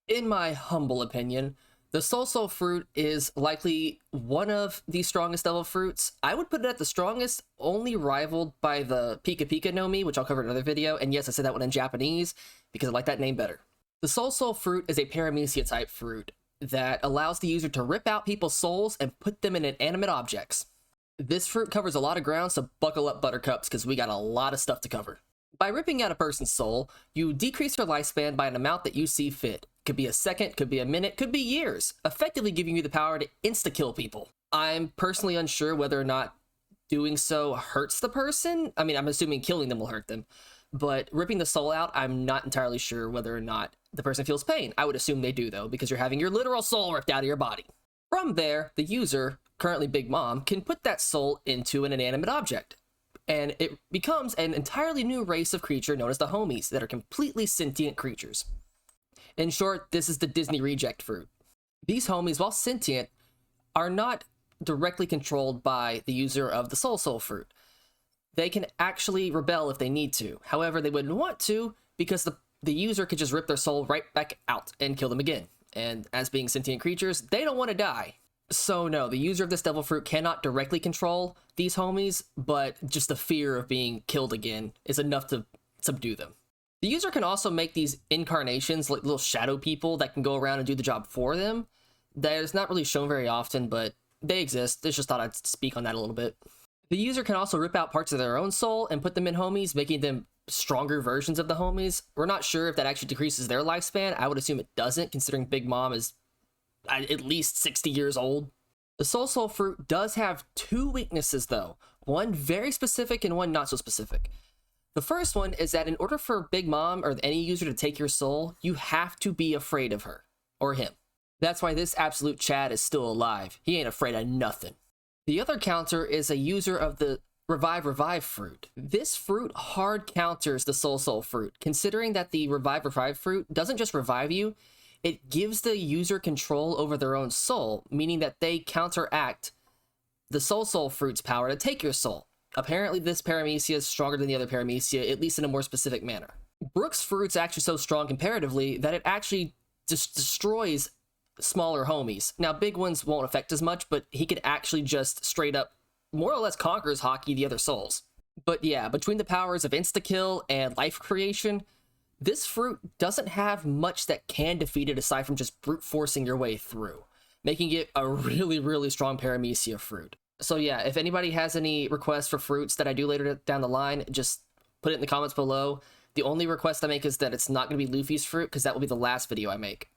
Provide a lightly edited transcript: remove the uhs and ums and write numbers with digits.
In my humble opinion, the Soul fruit is likely one of the strongest devil fruits. I would put it at the strongest, only rivaled by the Pika Pika no Mi, which I'll cover in another video. And yes, I said that one in Japanese because I like that name better. The Soul fruit is a paramecia type fruit that allows the user to rip out people's souls and put them in inanimate objects. This fruit covers a lot of ground, so buckle up, buttercups, because we got a lot of stuff to cover. By ripping out a person's soul, you decrease their lifespan by an amount that you see fit. Could be a second, could be a minute, could be years, effectively giving you the power to insta-kill people. I'm personally unsure whether or not doing so hurts the person. I mean, I'm assuming killing them will hurt them, but ripping the soul out, I'm not entirely sure whether or not the person feels pain. I would assume they do, though, because you're having your literal soul ripped out of your body. From there, the user, currently Big Mom, can put that soul into an inanimate object, and it becomes an entirely new race of creature known as the homies that are completely sentient creatures. In short, this is the Disney reject fruit. These homies, while sentient, are not directly controlled by the user of the Soul fruit. They can actually rebel if they need to. However, they wouldn't want to because the user could just rip their soul right back out and kill them again. And as being sentient creatures, they don't want to die. So no, the user of this devil fruit cannot directly control these homies, but just the fear of being killed again is enough to subdue them. The user can also make these incarnations, like little shadow people that can go around and do the job for them. That is not really shown very often, but they exist. I just thought I'd speak on that a little bit. The user can also rip out parts of their own soul and put them in homies, making them stronger versions of the homies. We're not sure if that actually decreases their lifespan. I would assume it doesn't, considering Big Mom is at least 60 years old. The Soul fruit does have two weaknesses, though. One very specific and one not so specific. The first one is that in order for Big Mom or any user to take your soul, you have to be afraid of her or him. That's why this absolute Chad is still alive. He ain't afraid of nothing. The other counter is a user of the Revive fruit. This fruit hard counters the Soul fruit, considering that the Revive fruit doesn't just revive you, it gives the user control over their own soul, meaning that they counteract the Soul fruit's power to take your soul. Apparently, this paramecia is stronger than the other paramecia, at least in a more specific manner. Brook's fruit's actually so strong comparatively that it actually just destroys smaller homies. Now, big ones won't affect as much, but he could actually just straight up more or less conquers Hockey the other souls. But yeah, between the powers of insta-kill and life creation, this fruit doesn't have much that can defeat it aside from just brute forcing your way through, making it a really, really strong paramecia fruit. So yeah, if anybody has any requests for fruits that I do later down the line, just put it in the comments below. The only request I make is that it's not going to be Luffy's fruit, because that will be the last video I make.